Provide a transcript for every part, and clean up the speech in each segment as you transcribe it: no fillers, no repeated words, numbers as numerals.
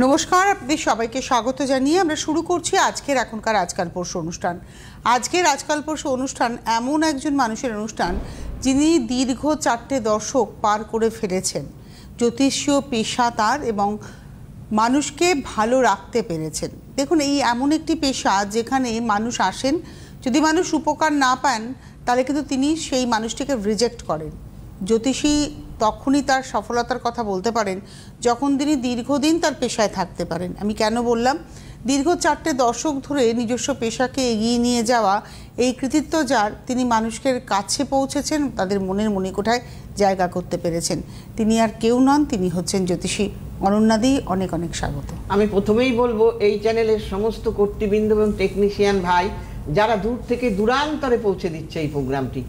নমস্কার, আপনাদের সবাইকে স্বাগত জানিয়ে আমরা শুরু করছি আজকের এখনকার আজকাল পরশু অনুষ্ঠান। আজকের আজকাল পরশু অনুষ্ঠান এমন একজন মানুষের অনুষ্ঠান যিনি দীর্ঘ 4টে দশক পার করে ফেলেছেন। জ্যোতিষীয় পেশা তার এবং মানুষকে ভালো রাখতে পেরেছেন। দেখুন, এই এমন একটি পেশা যেখানে মানুষ আসেন, যদি মানুষ উপকার না পান তাহলে কিন্তু তিনি সেই মানুষটিকে রিজেক্ট করেন। জ্যোতিষী তখনই তার সফলতার কথা বলতে পারেন যখন তিনি দীর্ঘদিন তার পেশায় থাকতে পারেন। আমি কেন বললাম, দীর্ঘ 4টে দশক ধরে নিজস্ব পেশাকে এগিয়ে নিয়ে যাওয়া এই কৃতিত্ব যার, তিনি মানুষের কাছে পৌঁছেছেন, তাদের মনের মণিকোঠায় জায়গা করতে পেরেছেন। তিনি আর কেউ নন, তিনি হচ্ছেন জ্যোতিষী অনন্যাদি। অনেক অনেক স্বাগত। আমি প্রথমেই বলবো এই চ্যানেলের সমস্ত কর্তৃবৃন্দ এবং টেকনিশিয়ান ভাই যারা দূর থেকে দূরান্তরে পৌঁছে দিচ্ছে এই প্রোগ্রামটি,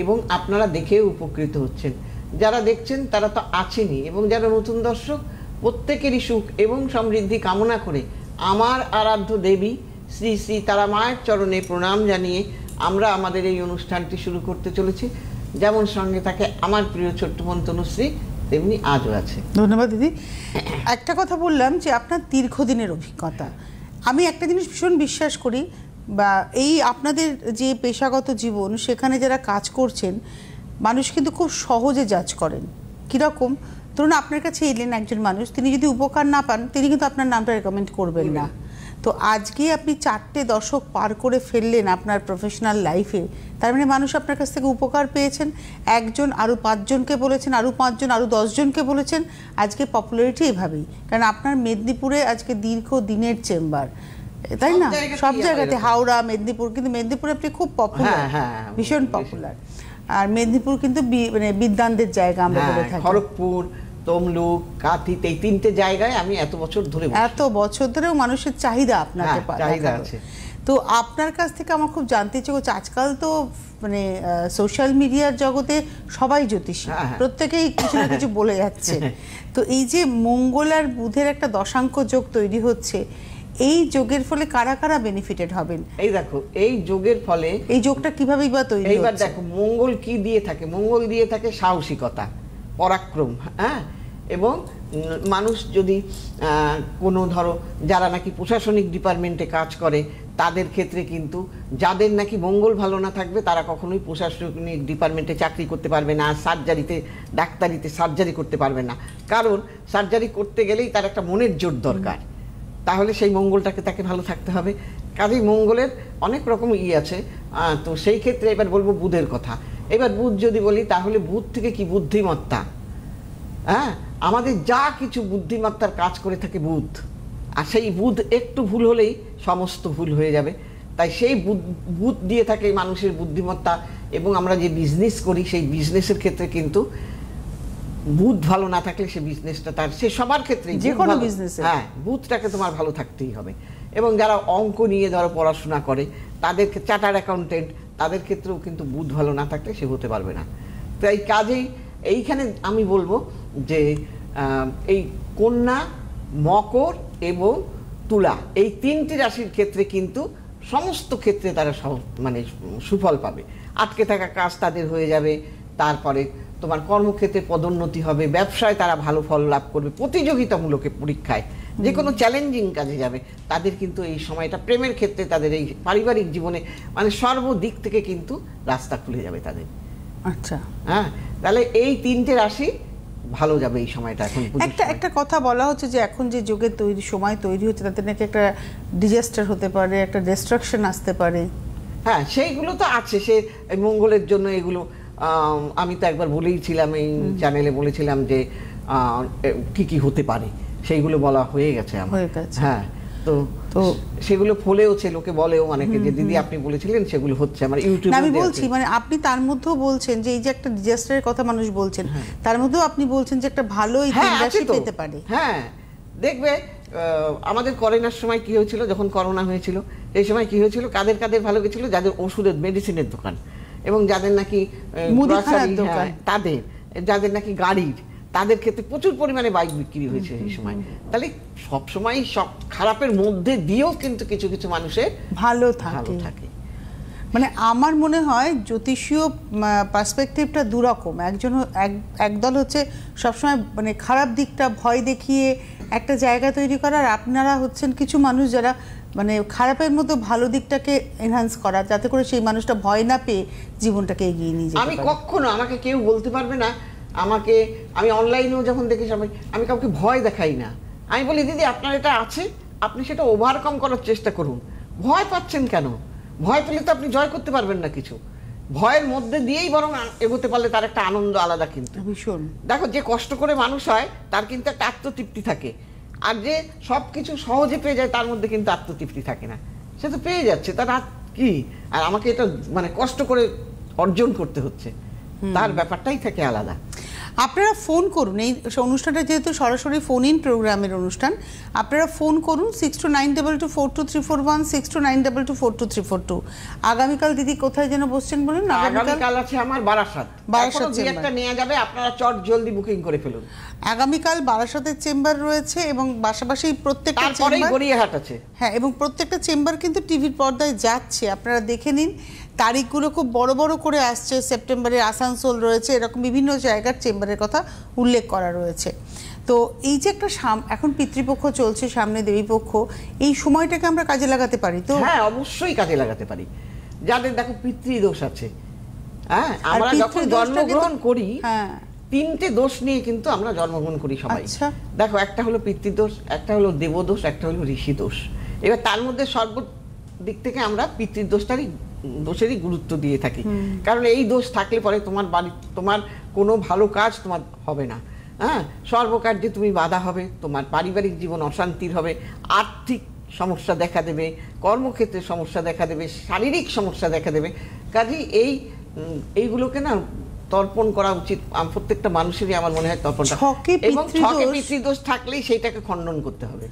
এবং আপনারা দেখেও উপকৃত হচ্ছেন। যারা দেখছেন তারা তো আছেনই, এবং যারা নতুন দর্শক প্রত্যেকেরই সুখ এবং সমৃদ্ধি কামনা করে আমার আরাধ্য দেবী শ্রী শ্রী তারা মায়ের চরণে প্রণাম জানিয়ে আমরা আমাদের এই অনুষ্ঠানটি শুরু করতে চলেছি। যেমন সঙ্গে থাকে আমার প্রিয় ছোট্ট বোন তনুশ্রী, তেমনি আজও আছে। ধন্যবাদ দিদি। একটা কথা বললাম যে আপনার দীর্ঘদিনের অভিজ্ঞতা, আমি একটা জিনিস ভীষণ বিশ্বাস করি, বা এই আপনাদের যে পেশাগত জীবন সেখানে যারা কাজ করছেন মানুষ কিন্তু খুব সহজে জাজ করেন। কীরকম? ধরুন আপনার কাছে এলেন একজন মানুষ, তিনি যদি উপকার না পান তিনি কিন্তু আপনার নামটা রেকমেন্ড করবেন না। তো আজকে আপনি 4টে দশক পার করে ফেললেন আপনার প্রফেশনাল লাইফে, তার মানে মানুষ আপনার কাছ থেকে উপকার পেয়েছেন। একজন আরও 5জনকে বলেছেন, আরও 5জন আরও 10জনকে বলেছেন। আজকে পপুলারিটি এভাবেই, কারণ আপনার মেদিনীপুরে আজকে দীর্ঘ দিনের চেম্বার, তাই না? সব জায়গাতে, হাওড়া, মেদিনীপুর, কিন্তু মেদিনীপুরে আপনি খুব পপুলার, ভীষণ পপুলার। আর মেদিনীপুর কিন্তু মানে বিদ্যানদের জায়গা আমরা বলে থাকি। খড়গপুর, তমলুক, কাঁথিতে, এই 3টে জায়গায় আমি এত বছর ধরেও মানুষের চাহিদা আপনাকে আছে। তো আপনার কাছ থেকে আমার খুব জানতে ইচ্ছে করছে, আজকাল তো মানে সোশ্যাল মিডিয়ার জগতে সবাই জ্যোতিষী, প্রত্যেকেই কিছু না কিছু বলে যাচ্ছে। তো এই যে মঙ্গল আর বুধের একটা দশাঙ্ক যোগ তৈরি হচ্ছে, এই যোগের ফলে কারা কারা বেনিফিটেড হবেন? এই দেখো, এই যোগের ফলে এই যোগটা কিভাবেই বা তৈরি হচ্ছে? এইবার দেখো, মঙ্গল কি দিয়ে থাকে? মঙ্গল দিয়ে থাকে সাহসিকতা, পরাক্রম, হ্যাঁ। এবং মানুষ যদি কোনো ধরো যারা নাকি প্রশাসনিক ডিপার্টমেন্টে কাজ করে তাদের ক্ষেত্রে কিন্তু, যাদের নাকি মঙ্গল ভালো না থাকবে তারা কখনোই প্রশাসনিক ডিপার্টমেন্টে চাকরি করতে পারবে না, সার্জারিতে, ডাক্তারিতে সার্জারি করতে পারবে না। কারণ সার্জারি করতে গেলেই তার একটা মনের জোর দরকার, তাহলে সেই মঙ্গলটাকে তাকে ভালো থাকতে হবে। কাজেই মঙ্গলের অনেক রকম আছে। তো সেই ক্ষেত্রে এবার বলবো বুধের কথা। এবার বুধ যদি বলি, তাহলে বুধ থেকে কি বুদ্ধিমত্তা, হ্যাঁ, আমাদের যা কিছু বুদ্ধিমত্তার কাজ করে থাকে বুধ। আর সেই বুধ একটু ভুল হলেই সমস্ত ভুল হয়ে যাবে। তাই সেই বুধ দিয়ে থাকে মানুষের বুদ্ধিমত্তা। এবং আমরা যে বিজনেস করি সেই বিজনেসের ক্ষেত্রে কিন্তু বুধ ভালো না থাকলে সে বিজনেসটা তার, সে সবার ক্ষেত্রে, যে কোনো বিজনেস, হ্যাঁ, বুধটাকে তোমার ভালো থাকতেই হবে। এবং যারা অঙ্ক নিয়ে ধরো পড়াশোনা করে, তাদেরকে চার্টার্ড অ্যাকাউন্টেন্ট, তাদের ক্ষেত্রেও কিন্তু বুধ ভালো না থাকলে সে হতে পারবে না। তাই কাজেই এইখানে আমি বলবো যে এই কন্যা, মকর এবং তুলা, এই 3টি রাশির ক্ষেত্রে কিন্তু সমস্ত ক্ষেত্রে তারা মানে সুফল পাবে। আটকে থাকা কাজ তাদের হয়ে যাবে, তারপরে তোমার কর্মক্ষেত্রে পদোন্নতি হবে, ব্যবসায় তারা ভালো ফল লাভ করবে, প্রতিযোগিতামূলক পরীক্ষায় যে কোনো চ্যালেঞ্জিং কাজে যাবে। তাদের কিন্তু এই সময়টা, প্রেমের ক্ষেত্রে, তাদের এই পারিবারিক জীবনে, মানে সর্বদিক থেকে কিন্তু রাস্তা খুলে যাবে তাদের। আচ্ছা, হ্যাঁ, তাহলে এই 3টে রাশি ভালো যাবে এই সময়টা। এখন একটা কথা বলা হচ্ছে যে এখন যে যোগের সময় তৈরি হচ্ছে তাতে নাকি একটা ডিজাস্টার হতে পারে, একটা ডিস্ট্রাকশন আসতে পারে। হ্যাঁ, সেইগুলো তো আছে। সে মঙ্গলের জন্য এগুলো আমি তো একবার বলেইছিলাম, এই চ্যানেলে বলেছিলাম যে কি কি হতে পারে, সেইগুলো বলা হয়ে গেছে আমার। হ্যাঁ, তো সেগুলো ফলেওছে, লোকে বলেও অনেকে যে দিদি আপনি বলেছিলেন সেগুলো হচ্ছে। আমার ইউটিউবে আমি বলছি, মানে আপনি তার মধ্যেও বলছেন যে এই যে একটা ডিজাস্টারের কথা মানুষ বলছেন, তার মধ্যেও আপনি বলছেন যে একটা ভালো রাশি পেতে পারে। হ্যাঁ, দেখবে আমাদের করোনার সময় কি হয়েছিল, যখন করোনা হয়েছিল এই সময় কি হয়েছিল, কাদের কাদের ভালো গেছিল? যাদের ওষুধের, মেডিসিনের দোকান, এবং যাদের নাকি তাদের, যাদের নাকি গাড়ির, তাদের ক্ষেত্রে প্রচুর পরিমাণে বাইক বিক্রি হয়েছে এই সময়। তাহলে সবসময় সব খারাপের মধ্যে দিয়েও কিন্তু কিছু কিছু মানুষের ভালো থাকে। মানে আমার মনে হয় জ্যোতিষীয় পার্সপেক্টিভটা দুরকম। একদল হচ্ছে সবসময় মানে খারাপ দিকটা ভয় দেখিয়ে একটা জায়গা তৈরি করার, আপনারা হচ্ছেন কিছু মানুষ যারা মানে খারাপের মতো ভালো দিকটাকে এনহান্স করা, যাতে করে সেই মানুষটা ভয় না পেয়ে জীবনটাকে এগিয়ে নিয়ে যেতে আমি পারে। কখনো, আমাকে কেউ বলতে পারবে না, আমি অনলাইনেও যখন দেখি সবাই, আমি কাউকে ভয় দেখাই না। আমি বলি দিদি আপনার এটা আছে, আপনি সেটা ওভারকাম করার চেষ্টা করুন। ভয় পাচ্ছেন কেন? ভয় পেলে তো আপনি জয় করতে পারবেন না কিছু। ভয়ের মধ্যে দিয়েই বরং এগোতে পারলে তার একটা আনন্দ আলাদা। কিন্তু ভীষণ দেখো, যে কষ্ট করে মানুষ হয় তার কিন্তু একটা আত্মতৃপ্তি থাকে, আর যে সবকিছু সহজে পেয়ে যায় তার মধ্যে কিন্তু আত্মতৃপ্তি থাকে না। সে তো পেয়ে যাচ্ছে, তার কি, আর আমাকে এটা মানে কষ্ট করে অর্জন করতে হচ্ছে, তার ব্যাপারটাই থাকে আলাদা। আপনারা ফোন করুন, এই অনুষ্ঠানটা যেহেতু সরাসরি ফোন ইন প্রোগ্রামের অনুষ্ঠান, আপনারা ফোন করুন 6292242341, 6292242342। আগামীকাল দিদি কোথায় যেন বসছেন বলেন? আগামীকাল আছে আমার বারাসাত একটা নেওয়া যাবে, আপনারা চট জলদি বুকিং করে ফেলুন। আগামীকাল বারাসাতের চেম্বার রয়েছে এবং পাশাপাশি প্রত্যেকটা চেম্বার, গড়িয়াহাট আছে, হ্যাঁ, এবং প্রত্যেকটা চেম্বার কিন্তু টিভির পর্দায় যাচ্ছে, আপনারা দেখে নিন। তারিখগুলো খুব বড় বড় করে আসছে, সেপ্টেম্বরে আসানসোল রয়েছে, এরকম বিভিন্ন জায়গার চেম্বারের কথা উল্লেখ করা রয়েছে। তো এই যে একটা এখন পিতৃপক্ষ চলছে, সামনে দেবীপক্ষ, এই সময়টাকে আমরা কাজে লাগাতে পারি তো? হ্যাঁ, অবশ্যই কাজে লাগাতে পারি। যাদের দেখো পিতৃদোষ আছে, হ্যাঁ, আমরা যখন জন্মগ্রহণ করি, হ্যাঁ, 3টে দোষ নিয়ে কিন্তু আমরা জন্মগ্রহণ করি সবাই। দেখো, একটা হলো পিতৃদোষ, একটা হলো দেবদোষ, একটা হলো ঋষি দোষ। এবার তার মধ্যে সর্বদিক থেকে আমরা দোষেরই গুরুত্ব দিয়ে থাকি, কারণ এই দোষ থাকলে পরে তোমার কোনো ভালো কাজ তোমার হবে না, হ্যাঁ, সর্বকার্যে তুমি বাধা হবে, তোমার পারিবারিক জীবন অশান্তির হবে, আর্থিক সমস্যা দেখা দেবে, কর্মক্ষেত্রে সমস্যা দেখা দেবে, শারীরিক সমস্যা দেখা দেবে। কাজেই এইগুলোকে না তর্পণ করা উচিত প্রত্যেকটা মানুষেরই, আমার মনে হয় তর্পণটা। এবং ছকে পিতৃদোষ থাকলেই সেইটাকে খণ্ডন করতে হবে।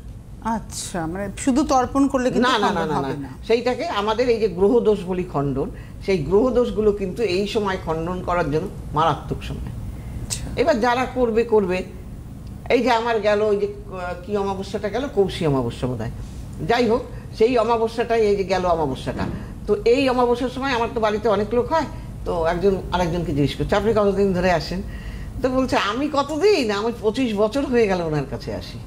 আচ্ছা, মানে শুধু তর্পণ করলে কিন্তু না, সেইটাকে আমাদের এই যে গ্রহ দোষ বলি খণ্ডন, সেই গ্রহ দোষগুলো কিন্তু এই সময় খণ্ডন করার জন্য মারাত্মক সময়। এবার যারা করবে, এই যে আমার গেল ওই যে কি অমাবস্যাটা গেল, কৌশী অমাবস্যা বোধহয়, যাই হোক, সেই অমাবস্যাটাই এই যে গেল অমাবস্যাটা। তো এই অমাবস্যার সময় আমার তো বাড়িতে অনেক লোক হয়, তো একজন আরেকজনকে জিজ্ঞেস করছে আপনি কতদিন ধরে আসেন? তো বলছে আমি কতদিন, আমি 25 বছর হয়ে গেল ওনার কাছে আসি।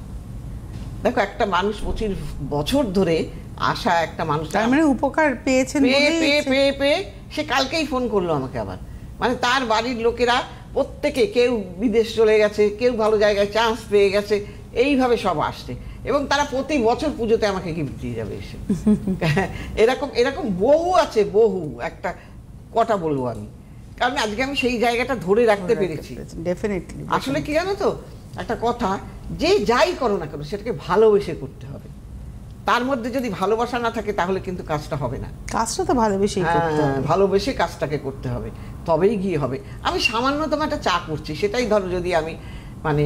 দেখো, একটা মানুষ 25 বছর ধরে আসা একটা মানুষ, তার মানে উপকার পেয়েছেন, পেয়ে সে কালকেই ফোন করলো আমাকে আবার। মানে তার বাড়ির লোকেরা প্রত্যেকে, কেউ বিদেশ চলে গেছে, কেউ ভালো জায়গায় চান্স পেয়ে গেছে, এইভাবে সব আসছে, এবং তারা প্রতি বছর পুজোতে আমাকে গিফট দিয়ে যাবে এসে। এরকম বহু আছে, বহু, একটা কটা বলবো আমি, কারণ আজকে আমি সেই জায়গাটা ধরে রাখতে পেরেছি। ডেফিনেটলি। আসলে কি জানো তো, একটা কথা, যে যাই করো না কেন সেটাকে ভালোবেসে করতে হবে। তার মধ্যে যদি ভালোবাসা না থাকে তাহলে কিন্তু কাজটা হবে না। কাজটা তো ভালোবেসেই করতে হবে, ভালোবেসে কাজটাকে করতে হবে, তবেই গিয়ে হবে। আমি সামান্যতম একটা চা করছি, সেটাই ধরো যদি আমি মানে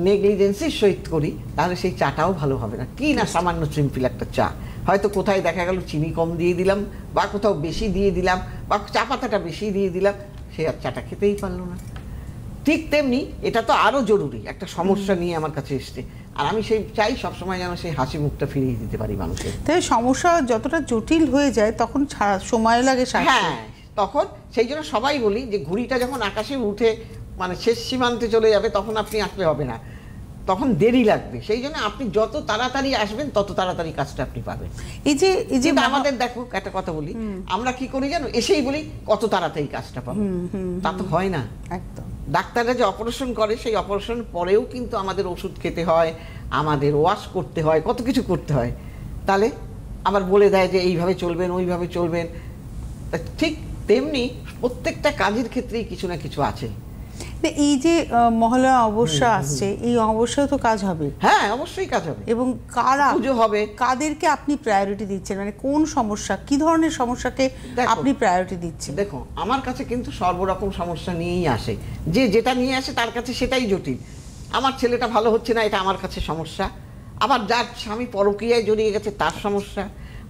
নেগলিজেন্সির সহিত করি, তাহলে সেই চাটাও ভালো হবে না। কি না সামান্য সিম্পল একটা চা, হয়তো কোথায় দেখা গেল চিনি কম দিয়ে দিলাম, বা কোথাও বেশি দিয়ে দিলাম, বা চা পাতাটা বেশি দিয়ে দিলাম, সে আর চাটা খেতেই পারলো না। ঠিক তেমনি এটা তো আরো জরুরি, একটা সমস্যা নিয়ে আমার কাছে এসছে, আর আমি সেই চাই সবসময় যেন সেই হাসি মুখটা ফিরিয়ে দিতে পারি মানুষের। তাই সমস্যা যতটা জটিল হয়ে যায় তখন সময় লাগে। হ্যাঁ, তখন সেই জন্য সবাই বলি যে ঘুড়িটা যখন আকাশে উঠে মানে শেষ সীমান্তে চলে যাবে, তখন আপনি আসলে হবে না, তখন দেরি লাগবে। সেই জন্য আপনি যত তাড়াতাড়ি আসবেন তত তাড়াতাড়ি কাজটা আপনি পাবেন। এই যে আমাদের দেখো একটা কথা বলি, আমরা কি করি জানো, এসেই বলি কত তাড়াতাড়ি কাজটা পাবো, তা তো হয় না। একদম। ডাক্তাররা যে অপারেশন করে, সেই অপারেশন পরেও কিন্তু আমাদের ওষুধ খেতে হয়, আমাদের ওয়াশ করতে হয়, কত কিছু করতে হয়। তাহলে আবার বলে দেয় যে এইভাবে চলবেন, ওইভাবে চলবেন। ঠিক তেমনি প্রত্যেকটা কাজের ক্ষেত্রেই কিছু না কিছু আছে। এই যে মহালয়া অমাবস্যা আসছে, এই অমাবস্যাও তো কাজ হবে। হ্যাঁ, অবশ্যই কাজ হবে। এবং কারা পুজো হবে, কাদেরকে আপনি প্রায়োরিটি দিচ্ছেন, মানে কোন সমস্যা, কি ধরনের সমস্যাকে আপনি প্রায়োরিটি দিচ্ছেন? দেখো, আমার কাছে কিন্তু সর্বরকম সমস্যা নিয়েই আসে, যে যেটা নিয়ে আসে তার কাছে সেটাই জটিল। আমার ছেলেটা ভালো হচ্ছে না, এটা আমার কাছে সমস্যা। আবার যার স্বামী পরকীয়ায় জড়িয়ে গেছে তার সমস্যা।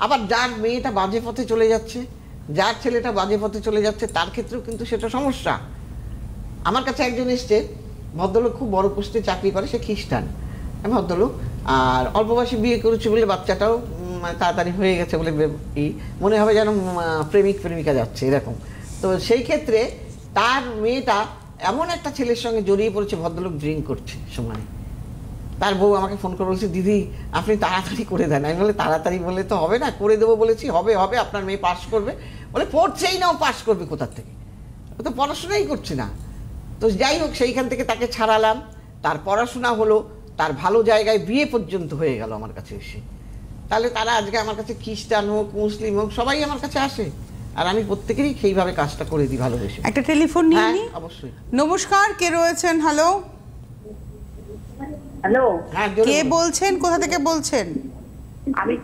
আবার যার মেয়েটা বাজে পথে চলে যাচ্ছে, যার ছেলেটা বাজে পথে চলে যাচ্ছে, তার ক্ষেত্রেও কিন্তু সেটা সমস্যা। আমার কাছে একজন এসছে, ভদ্রলোক, খুব বড় পোস্টে চাকরি করে, সে খ্রিস্টান ভদ্রলোক, আর অল্প বয়সে বিয়ে করেছে বলে বাচ্চাটাও তাড়াতাড়ি হয়ে গেছে বলে মনে হবে যেন প্রেমিকা যাচ্ছে এরকম। তো সেই ক্ষেত্রে তার মেয়েটা এমন একটা ছেলের সঙ্গে জড়িয়ে পড়েছে, ভদ্রলোক ড্রিঙ্ক করছে সময়, তার বউ আমাকে ফোন করে বলছে, দিদি আপনি তাড়াতাড়ি করে দেন। আমি বলে তাড়াতাড়ি বলে তো হবে না, করে দেবো বলেছি, হবে হবে, আপনার মেয়ে পাস করবে। বলে পড়ছেই না, ও পাস করবে কোথার থেকে, ও তো পড়াশোনাই করছে না। তো যাই হোক, সেইখান থেকে তাকে ছাড়ালাম, তার পড়াশোনা হলো, তার ভালো জায়গায় বিয়ে পর্যন্ত হয়ে গেল আমার কাছে এসে। তাহলে তারা আজকে আমার কাছে খ্রিস্টান হোক, মুসলিম হোক, সবাই আমার কাছে আসে, আর আমি প্রত্যেকেরই সেইভাবে কাজটা করে দিই ভালোবেসে। একটা টেলিফোন নিয়ে হ্যাঁ নিই। অবশ্যই। নমস্কার, কে রয়েছেন? হ্যালো, হ্যালো, হ্যাঁ জোরে কে বলুন। বলছেন? কোথা থেকে বলছেন? আমি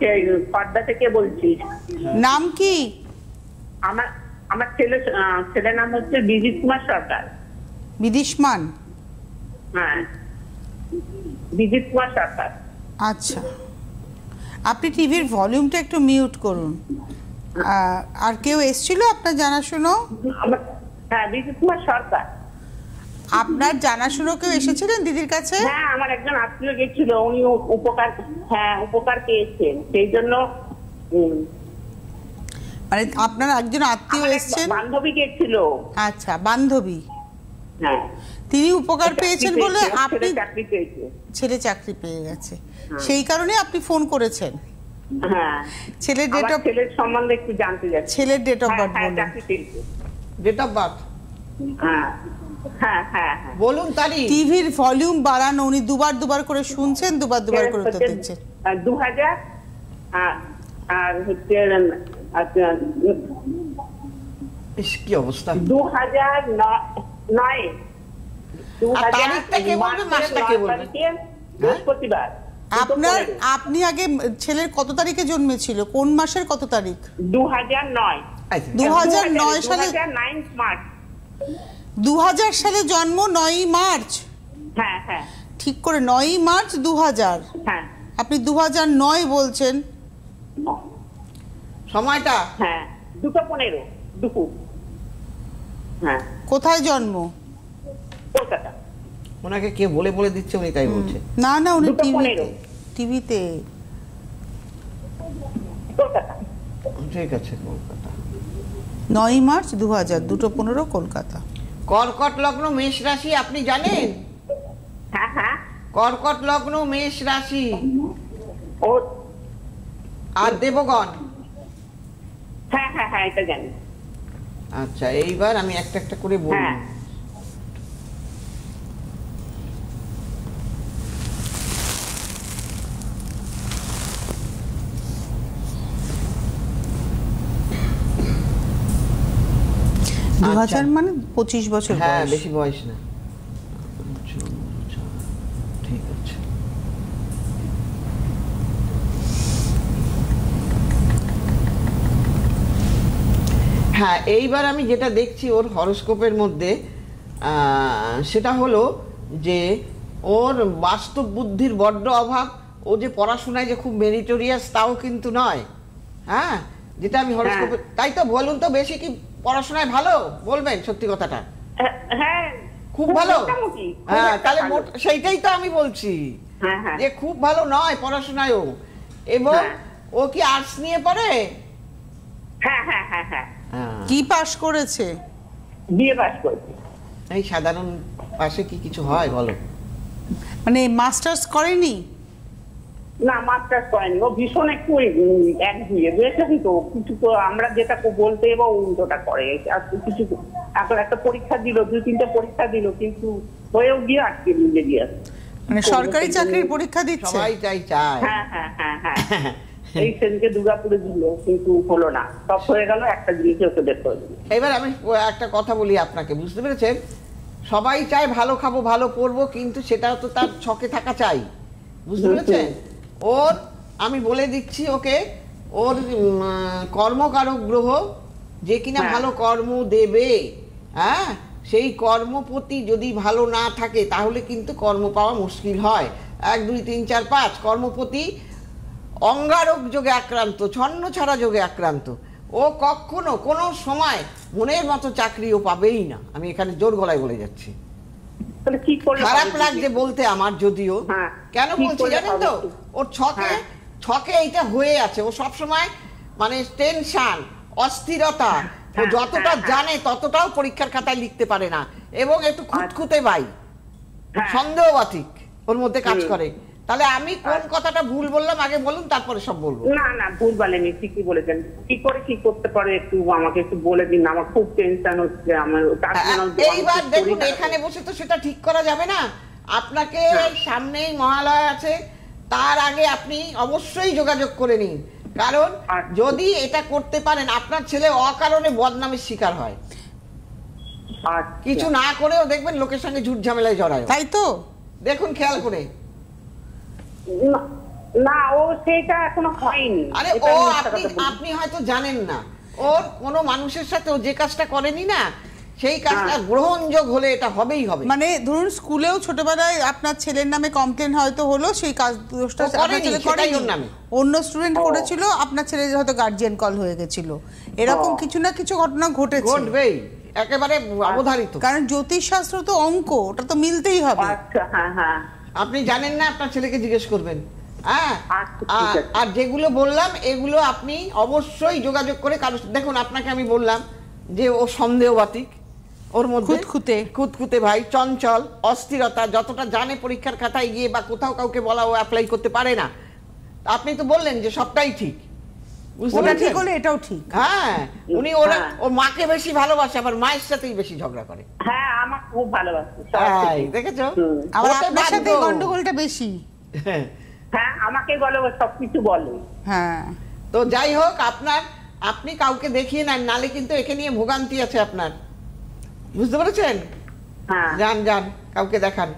পর্দা থেকে বলছি। নাম কি? আমার আমার ছেলের নাম হচ্ছে বিজিত কুমার সরকার। বিদিশমান। হ্যাঁ, বিজিত কুমার সরকার। আচ্ছা, আপনি টিভির ভলিউমটা একটু মিউট করুন। আর কেউ এসেছিল আপনার জানাশুনো? হ্যাঁ, বিজিত কুমার সরকার। আপনার জানাশুনো কেউ এসেছিলেন দিদির কাছে? হ্যাঁ, আমার একজন আত্মীয় গেছিল, উনি উপকার পেয়েছেন, সেই জন্য মানে আপনার একজন আত্মীয় আমার এক এসেছেন? বান্ধবী গেছিল। আচ্ছা, বান্ধবী। হ্যাঁ, তিনি উপকার পেয়েছেন বলে ছেলে আপনি? চাকরি পেয়েছে। ছেলে চাকরি পেয়ে গেছে, সেই কারণে আপনি ফোন করেছেন। হ্যাঁ, ছেলের ডেট অফ ছেলের সম্বন্ধে একটু জানতে যাচ্ছি। ছেলের ডেট অফ বার্থ হ্যাঁ, বলুন। চাকরি পেয়েছে। ডেট অফ বার্থ হ্যাঁ হ্যাঁ হ্যাঁ হ্যাঁ। বলুন তারিখ। টিভির ভলিউম বাড়ানো, উনি দুবার করে শুনছেন, দুবার করে উত্তর দিচ্ছেন। 2000 আর হচ্ছে ইস, কি অবস্থা। 2009 আর তারিখটা কে বলবে, মাসটা কে বলবে? বৃহস্পতিবার। আপনি আগে ছেলের কত তারিখে জন্মেছিল, কোন মাসের কত তারিখ? 2009 আচ্ছা, 2009 সালে। 2009 মার্চ। 2000 সালে জন্ম, 9ই মার্চ। হ্যাঁ হ্যাঁ ঠিক করে 9ই মার্চ 2000। হ্যাঁ আপনি 2009 বলছেন। সময়টা? হ্যাঁ, 2:15 দুপুর। হ্যাঁ, কোথায় জন্ম? কলকাতা। ওনাকে কে বলে বলে দিচ্ছে, উনি তাই বলছে। না না, উনি 2:15 টিভিতে। কলকাতা। ঠিক আছে, কলকাতা। 9ই মার্চ 2000, 2:15 কলকাতা। কর্কট লগ্ন, মেষ রাশি, আপনি জানেন? হ্যাঁ হ্যাঁ। কর্কট লগ্ন, মেষ রাশি ও আর দেবগণ। হ্যাঁ হ্যাঁ হ্যাঁ, এটা জানি। আচ্ছা, এইবার আমি একটা একটা করে বলবো। হ্যাঁ। দু 2000 মানে 25 বছর হ্যাঁ, বয়স। বেশি বয়স না। ঠিক আছে। হ্যাঁ, এইবার আমি যেটা দেখছি ওর হরোস্কোপের মধ্যে, সেটা হলো যে ওর বাস্তব বুদ্ধির বড্ড অভাব। ও যে পড়াশোনায় যে খুব মেরিটোরিয়াস তাও কিন্তু নয়। হ্যাঁ, যেটা আমি হরোস্কোপে, তাই তো বলুন তো, বেশি কি পড়াশোনায় ভালো? বলবেন সত্যি কথাটা। হ্যাঁ, খুব ভালো। মোটামুটি। হ্যাঁ, খুব তাহলে একটা ভালো। সেইটাই তো আমি বলছি, হ্যাঁ হ্যাঁ যে খুব ভালো নয় পড়াশোনায়ও। এবং হ্যাঁ। ও কি আর্টস নিয়ে পড়ে? হ্যাঁ হ্যাঁ হ্যাঁ হ্যাঁ, কি পাস করেছে? বিয়ে পাস করেছে। এই সাধারণ পাশে কি কিছু হয় বলো? মানে মাস্টার্স করেনি? না, মাস্টার্স করেনি। ও ভীষণ একটু একঘেয়ে, বুঝেছেন তো, কিছু তো আমরা যেটা বলতে এবং উল্টোটা করে। আর কিছু এখন একটা পরীক্ষা দিল, 2-3টে পরীক্ষা দিল, কিন্তু হয়েও গিয়ে আটকে নিজে গিয়ে। মানে সরকারি চাকরির পরীক্ষা দিচ্ছে? সবাই চায়। হ্যাঁ হ্যাঁ হ্যাঁ হ্যাঁ। এই সেদিকে দুর্গাপুরে দিল, কিন্তু হলো না, সব হয়ে গেল, একটা জিনিস ওকে বের করে দিল। এবার আমি একটা কথা বলি আপনাকে, বুঝতে পেরেছেন? সবাই চায় ভালো খাবো, ভালো পড়বো, কিন্তু সেটাও তো তার ছকে থাকা চাই, বুঝতে পেরেছেন? ওর আমি বলে দিচ্ছি ওকে, ওর কর্মকারক গ্রহ যে কিনা ভালো কর্ম দেবে, হ্যাঁ, সেই কর্মপতি যদি ভালো না থাকে তাহলে কিন্তু কর্ম পাওয়া মুশকিল হয়। 1 2 3 4 5 কর্মপতি অঙ্গারক যোগে আক্রান্ত, ছন্ন ছাড়া যোগে আক্রান্ত। ও কখনো কোনো সময় মনের মতো চাকরি ও পাবেই না, আমি এখানে জোর গলায় বলে যাচ্ছি। তাহলে কি করলে খারাপ হবে? লাগছে বলতে আমার, যদিও হ্যাঁ, কেন কি বলছি করলে জানেন হবে? তো, ওর ছকে হ্যাঁ। ছকে এইটা হয়ে আছে। ও সব সময় মানে টেনশন, অস্থিরতা, ও হ্যাঁ, যতটা হ্যাঁ, জানে ততটাও পরীক্ষার খাতায় লিখতে পারে না, এবং একটু খুঁতখুঁতে ভাই, হ্যাঁ। সন্দেহবাতিক ওর মধ্যে কাজ করে। তাহলে আমি কোন কথাটা ভুল বললাম আগে বলুন, তারপরে সব বলবো। না না, ভুল বলেনি, ঠিকই বলেছেন। কি করে কি করতে পারে একটু আমাকে একটু বলে দিন, আমার খুব টেনশন হচ্ছে। আমার এইবার দেখুন, এখানে বসে তো সেটা ঠিক করা যাবে না। আপনাকে সামনেই মহালয়া আছে, তার আগে আপনি অবশ্যই যোগাযোগ করে নিন, কারণ যদি এটা করতে পারেন আপনার ছেলে অকারণে বদনামের শিকার হয়। কিছু না করেও দেখবেন লোকের সঙ্গে ঝুট ঝামেলায় জড়ায়, তাই তো দেখুন খেয়াল করে। না, ও সেটা এখনো হয়নি। আরে ও আপনি হয়তো জানেন না, ওর কোনো মানুষের সাথে ও যে কাজটা করেনি না, সেই কাজটা গ্রহণযোগ্য হলে এটা হবেই হবে। মানে ধরুন স্কুলেও ছোটবেলায় আপনার ছেলের নামে কমপ্লেন হয়তো হলো, সেই কাজ দোষটা আপনার ছেলে করেনি, অন্য স্টুডেন্ট করেছিল, আপনার ছেলের হয়তো গার্জিয়ান কল হয়ে গেছিল, এরকম কিছু না কিছু ঘটনা ঘটেছে, একেবারে অবধারিত। কারণ জ্যোতিষ শাস্ত্র তো অঙ্ক, ওটা তো মিলতেই হবে। আচ্ছা, হ্যাঁ হ্যাঁ, আপনি জানেন না, আপনার ছেলেকে জিজ্ঞেস করবেন। হ্যাঁ, আর যেগুলো বললাম এগুলো আপনি অবশ্যই যোগাযোগ করে কারো, দেখুন আপনাকে আমি বললাম যে ও সন্দেহবাতিক, ওর মধ্যে খুঁতখুঁতে ভাই, চঞ্চল, অস্থিরতা, যতটা জানে পরীক্ষার খাতায় গিয়ে বা কোথাও কাউকে বলা ও অ্যাপ্লাই করতে পারে না। আপনি তো বললেন যে সবটাই ঠিক, ওটা ঠিক হলে এটাও ঠিক। হ্যাঁ, উনি ওর মাকে বেশি ভালোবাসে, আবার মায়ের সাথেই বেশি ঝগড়া করে। হ্যাঁ, আমার খুব ভালোবাসে, দেখেছো, আবার আপনার সাথে গন্ডগোলটা বেশি। হ্যাঁ, আমাকে বলে, সবকিছু বলে। হ্যাঁ, তো যাই হোক, আপনি কাউকে দেখিয়ে নেন, নালে কিন্তু একে নিয়ে ভোগান্তি আছে আপনার, বুঝতে পেরেছেন? যান যান, কাউকে দেখান।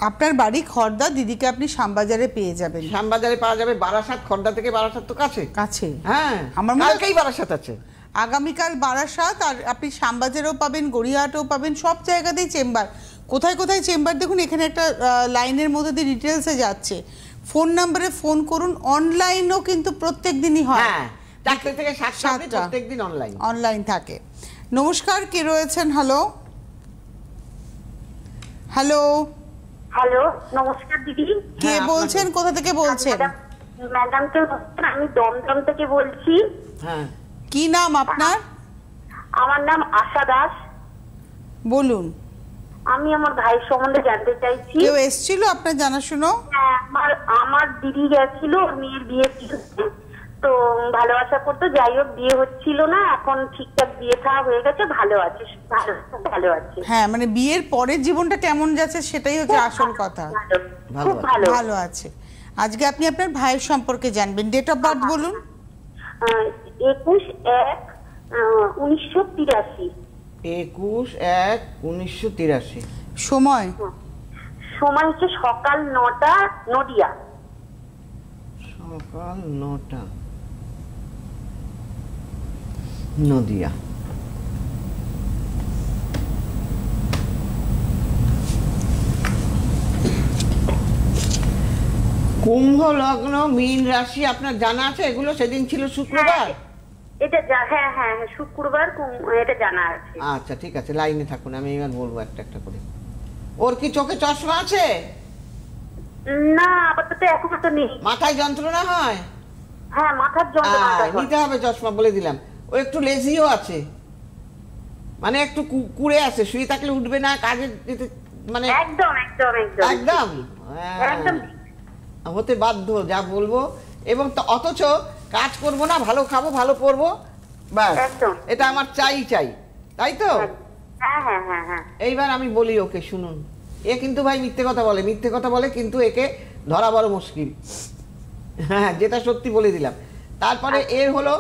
আপনার বাড়ি খড়দা, দিদিকে আপনি শ্যামবাজারে পেয়ে যাবেন। শ্যামবাজারে পাওয়া যাবে, বারাসাত, খড়দা থেকে বারাসাত তো কাছে কাছে। হ্যাঁ, আমার কালকেই বারাসাত আছে, আগামীকাল বারাসাত, আর আপনি শ্যামবাজারেও পাবেন, গড়িয়াহাটেও পাবেন, সব জায়গাতেই চেম্বার। কোথায় কোথায় চেম্বার দেখুন, এখানে একটা লাইনের মধ্যে দিয়ে ডিটেলসে যাচ্ছে। ফোন নাম্বারে ফোন করুন, অনলাইনও কিন্তু প্রত্যেক দিনই হয়, 4টা থেকে 7টা প্রত্যেকদিন অনলাইন থাকে। নমস্কার, কে রয়েছেন? হ্যালো হ্যালো হ্যালো, নমস্কার দিদি। কে বলছেন, কোথা থেকে বলছেন? ম্যাডাম কে, আমি দমদম থেকে বলছি। হ্যাঁ, কি নাম আপনার? আমার নাম আশা দাস। বলুন। আমি আমার ভাইয়ের সম্বন্ধে জানতে চাইছি। কেউ এসেছিল আপনার জানাশুনো? আমার দিদি গেছিল, ওর মেয়ের বিয়ে ছিল, তো ভালোবাসা করতো, যাই হোক বিয়ে হচ্ছিল না, এখন ঠিকঠাক বিয়ে থাকা হয়ে গেছে, ভালো আছে, ভালো আছে। হ্যাঁ, মানে বিয়ের পরের জীবনটা কেমন যাচ্ছে সেটাই হচ্ছে আসল কথা। খুব ভালো আছে। আজকে আপনি আপনার ভাইয়ের সম্পর্কে জানবেন। ডেট অফ বার্থ বলুন। 21/1/1983। 21/1/1983। সময় হচ্ছে সকাল 9টা, নদিয়া। সকাল 9টা, নদিয়া। কুম্ভ লগ্ন, মীন রাশি আপনার জানা আছে? এগুলো সেদিন ছিল শুক্রবার। এটা হ্যাঁ হ্যাঁ শুক্রবার, এটা জানা আছে। আচ্ছা ঠিক আছে, লাইনে থাকুন, আমি এবার বলবো একটা একটা করে। ওর কি চোখে চশমা আছে? না, আপাতত এখন তো নেই। মাথায় যন্ত্রণা হয়? হ্যাঁ, মাথার যন্ত্রণা নিতে হবে চশমা, বলে দিলাম। ও একটু লেজিও আছে, মানে একটু কুড়ে আছে, শুয়ে থাকলে উঠবে না, কাজে যেতে মানে একদম একদম একদম একদম হতে বাধ্য, যা বলবো। এবং অথচ কাজ করব না, ভালো খাবো, ভালো পড়বো, ব্যাস এটা আমার চাই, তাই তো? হ্যাঁ হ্যাঁ হ্যাঁ হ্যাঁ। এইবার আমি বলি ওকে, শুনুন, এ কিন্তু ভাই মিথ্যে কথা বলে, কিন্তু একে ধরা বড় মুশকিল। হ্যাঁ, যেটা সত্যি বলে দিলাম। তারপরে এর হলো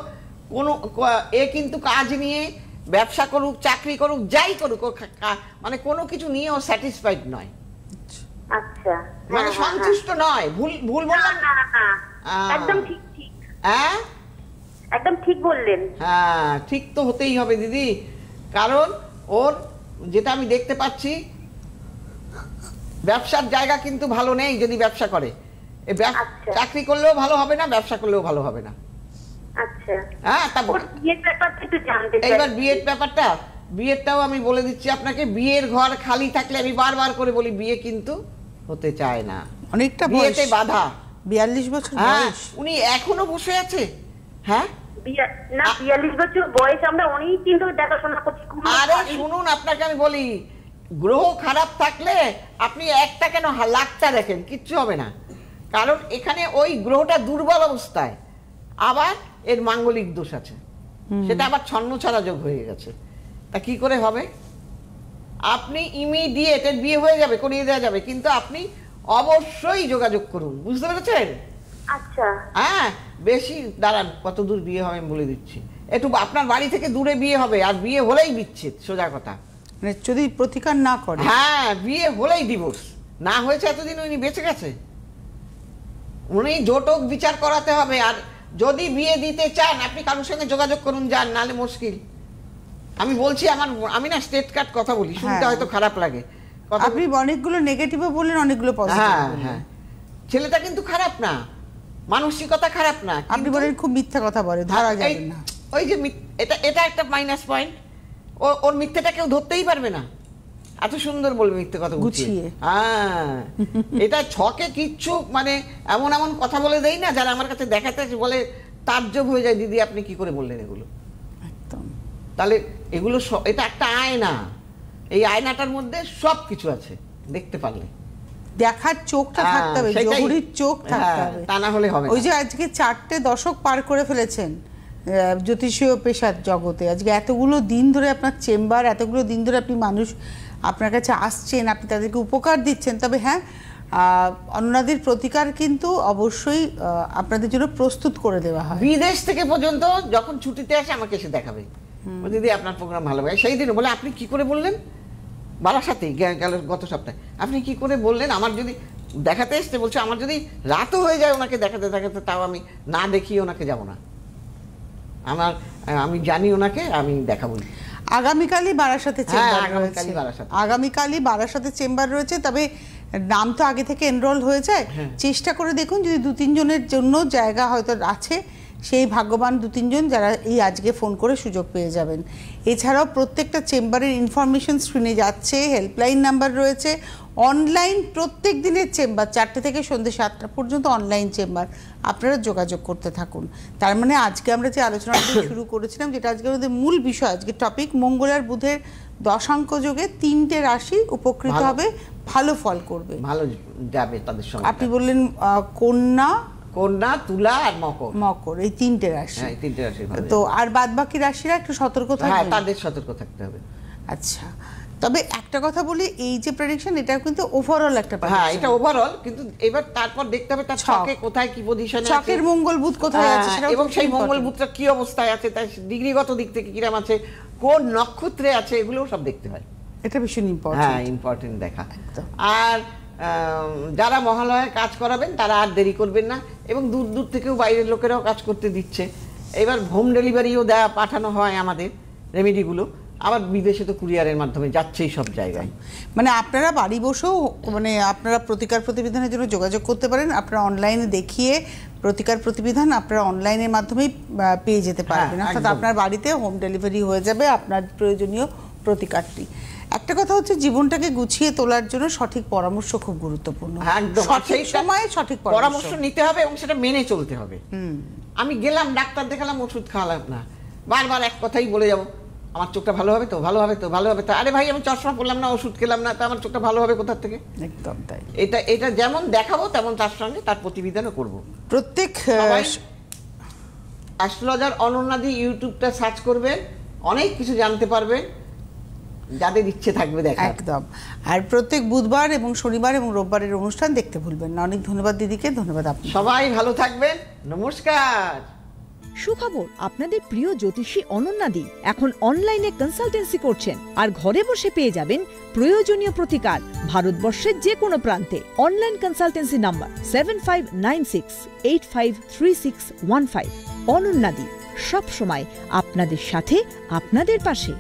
এ কিন্তু কাজ নিয়ে, ব্যবসা করুক, চাকরি করুক, যাই করুক, মানে কোনো কিছু নিয়ে ও স্যাটিসফাইড নয়। আচ্ছা, মানে সন্তুষ্ট নয়। ভুল বললাম না? একদম ঠিক। হ্যাঁ, একদম ঠিক বললেন। হ্যাঁ, ঠিক তো হতেই হবে দিদি, কারণ ওর যেটা আমি দেখতে পাচ্ছি, ব্যবসার জায়গা কিন্তু ভালো নেই। যদি ব্যবসা করে, চাকরি করলেও ভালো হবে না, ব্যবসা করলেও ভালো হবে না। আচ্ছা, হ্যাঁ, এইবার বিয়ের ব্যাপারটা, বিয়েরটাও আমি বলে দিচ্ছি আপনাকে। বিয়ের ঘর খালি থাকলে, আমি বারবার করে বলি, বিয়ে কিন্তু হতে চায় না, অনেকটা বিয়েতে বাধা। 42 বছর বয়স, উনি এখনো বসে আছে। হ্যাঁ, 42 বছর বয়স, আমরা অনেক কিন্তু দেখাশোনা করছি। আরে শুনুন, আপনাকে আমি বলি, গ্রহ খারাপ থাকলে আপনি একটা কেন লাখটা দেখেন, কিচ্ছু হবে না। কারণ এখানে ওই গ্রহটা দুর্বল অবস্থায়, আবার এর মাঙ্গলিক দোষ আছে, সেটা আবার ছন্নছাড়া যোগ হয়ে গেছে। তা কি করে হবে? আপনি ইমিডিয়েট এর বিয়ে হয়ে যাবে, করিয়ে দেওয়া যাবে, কিন্তু আপনি অবশ্যই যোগাযোগ করুন, বুঝতে পেরেছেন? আচ্ছা হ্যাঁ, বেশি দাঁড়ান, কত দূর বিয়ে হবে আমি বলে দিচ্ছি। একটু আপনার বাড়ি থেকে দূরে বিয়ে হবে, আর বিয়ে হলেই বিচ্ছেদ, সোজা কথা। মানে যদি প্রতিকার না করে, হ্যাঁ, বিয়ে হলেই ডিভোর্স। না হয়েছে এতদিন উনি বেঁচে গেছে, উনি জোটক বিচার করাতে হবে। আর যদি বিয়ে দিতে চান আপনি কারোর সঙ্গে যোগাযোগ করুন, যান, নাহলে মুশকিল। আমি বলছি, আমি না স্টেট কাট কথা বলি, শুনতে হয়তো খারাপ লাগে। আপনি অনেকগুলো নেগেটিভও বললেন, অনেকগুলো পজিটিভ। হ্যাঁ হ্যাঁ, ছেলেটা কিন্তু খারাপ না, মানসিকতা খারাপ না। আপনি বলেন খুব মিথ্যা কথা বলে, ধরা যাবে না। ওই যে এটা একটা মাইনাস পয়েন্ট, ওর মিথ্যেটা কেউ ধরতেই পারবে না, এত সুন্দর বলবে মিথ্যে কথা গুছিয়ে। হ্যাঁ, এটা ছকে কিচ্ছু মানে এমন এমন কথা বলে দেই না, যারা আমার কাছে দেখাতে বলে তাজ্জব হয়ে যায়, দিদি আপনি কি করে বললেন এগুলো। একদম। তাহলে এগুলো এটা একটা আয়না, এই আয়নাটার মধ্যে সব কিছু আছে, দেখতে পারলে। দেখার চোখটা থাকতে হবে, জহুরির চোখ থাকতে হবে, তা না হলে হবে। ওই যে আজকে 4টে দশক পার করে ফেলেছেন জ্যোতিষীয় পেশার জগতে, আজকে এতগুলো দিন ধরে আপনার চেম্বার, এতগুলো দিন ধরে আপনি মানুষ আপনার কাছে আসছেন, আপনি তাদেরকে উপকার দিচ্ছেন। তবে হ্যাঁ, অন্যদের প্রতিকার কিন্তু অবশ্যই আপনাদের জন্য প্রস্তুত করে দেওয়া হয়। বিদেশ থেকে পর্যন্ত যখন ছুটিতে আসে আমাকে এসে দেখাবে, দিদি আপনার প্রোগ্রাম ভালো হয়। সেই দিন বলে আপনি কি করে বললেন, বারাসাতেই গেল গত সপ্তাহে, আপনি কি করে বললেন। আমার যদি দেখাতে এসছে, বলছে আমার যদি রাতও হয়ে যায় ওনাকে দেখাতে দেখাতে, তাও আমি না দেখিয়ে ওনাকে যাব না, আমি জানি ওনাকে, আমি দেখাবো। আগামীকালই বারাসাতে চেম্বার রয়েছে, আগামীকালই বারাসাতে চেম্বার রয়েছে। তবে নাম তো আগে থেকে এনরোল হয়ে যায়, চেষ্টা করে দেখুন, যদি 2-3 জনের জন্য জায়গা হয়তো আছে, সেই ভাগ্যবান 2-3 জন যারা এই আজকে ফোন করে সুযোগ পেয়ে যাবেন। এছাড়াও প্রত্যেকটা চেম্বারের ইনফরমেশন স্ক্রিনে যাচ্ছে, হেল্পলাইন নাম্বার রয়েছে, অনলাইন প্রত্যেক দিনের চেম্বার 4টে থেকে সন্ধ্যে 7টা পর্যন্ত অনলাইন চেম্বার, আপনারা যোগাযোগ করতে থাকুন। তার মানে আজকে আমরা যে আলোচনাটি শুরু করেছিলাম, যেটা আজকে আমাদের মূল বিষয়, আজকে টপিক মঙ্গল আর বুধের দশাঙ্ক যোগে 3টে রাশি উপকৃত হবে, ভালো ফল করবে, ভালো যাবে তাদের সঙ্গে। আপনি বললেন কন্যা, তুলা আর মকর, এই 3টে রাশি। হ্যাঁ, 3টে রাশি। তো আর বাদবাকি রাশিরা একটু সতর্ক থাকবে। হ্যাঁ, তাদের সতর্ক থাকতে হবে। আচ্ছা, তবে একটা কথা বলি, এই যে প্রেডিকশন, এটা কিন্তু ওভারঅল একটা প্রেডিকশন। হ্যাঁ, এটা ওভারঅল, কিন্তু এবার তারপর দেখতে হবে তার ছকে কোথায় কি পজিশনে আছে, ছকের মঙ্গল বুধ কোথায় আছে, এবং সেই মঙ্গল বুধটা কি অবস্থায় আছে, তার ডিগ্রিগত দিক থেকে কিরকম আছে, কোন নক্ষত্রে আছে, এগুলো সব দেখতে হয়। এটা ভীষণ ইম্পর্টেন্ট। হ্যাঁ, ইম্পর্টেন্ট দেখা। আর যারা মহালয়ায় কাজ করাবেন তারা আর দেরি করবেন না, এবং দূর দূর থেকেও বাইরের লোকেরাও কাজ করতে দিচ্ছে। এবার হোম ডেলিভারিও পাঠানো হয় আমাদের রেমেডিগুলো, আবার বিদেশে তো কুরিয়ারের মাধ্যমে যাচ্ছেই সব জায়গায়। মানে আপনারা বাড়ি বসেও মানে আপনারা প্রতিকার প্রতিবিধানের জন্য যোগাযোগ করতে পারেন, আপনারা অনলাইনে দেখিয়ে প্রতিকার প্রতিবিধান আপনারা অনলাইনের মাধ্যমেই পেয়ে যেতে পারবেন, অর্থাৎ আপনার বাড়িতে হোম ডেলিভারি হয়ে যাবে আপনার প্রয়োজনীয় প্রতিকারটি। একটা কথা হচ্ছে, জীবনটাকে গুছিয়ে তোলার জন্য সঠিক পরামর্শ খুব গুরুত্বপূর্ণ। একদম, সঠিক সময়ে সঠিক পরামর্শ নিতে হবে এবং সেটা মেনে চলতে হবে। আমি গেলাম, ডাক্তার দেখালাম, ওষুধ খাওয়ালাম না, বারবার এক কথাই বলে যাবো, আমার চোখটা ভালো হবে তো, ভালো হবে তো, ভালো হবে তো। আরে ভাই, আমি চশমা পরলাম না, ওষুধ খেলাম না, তো আমার চোখটা ভালো হবে কোথা থেকে? একদম তাই। এটা যেমন দেখাবো তেমন তার সঙ্গে তার প্রতিবিধানও করবো। প্রত্যেক অ্যাস্ট্রোলজার অনন্যাদি ইউটিউবটা সার্চ করবেন, অনেক কিছু জানতে পারবেন, যাদের ইচ্ছে থাকবে দেখা। একদম। আর প্রত্যেক বুধবার এবং শনিবার এবং রোববারের অনুষ্ঠান দেখতে ভুলবেন না। অনেক ধন্যবাদ দিদিকে, ধন্যবাদ আপনি। সবাই ভালো থাকবেন, নমস্কার। সুখবর, আপনাদের প্রিয় জ্যোতিষী অনন্যাদি এখন অনলাইনে কনসালটেন্সি করছেন, আর ঘরে বসে পেয়ে যাবেন প্রয়োজনীয় প্রতিকার ভারতবর্ষের যে কোনো প্রান্তে। Online consultancy number 7596853615। অনন্যাদি সব সময় আপনাদের সাথে, আপনাদের পাশে।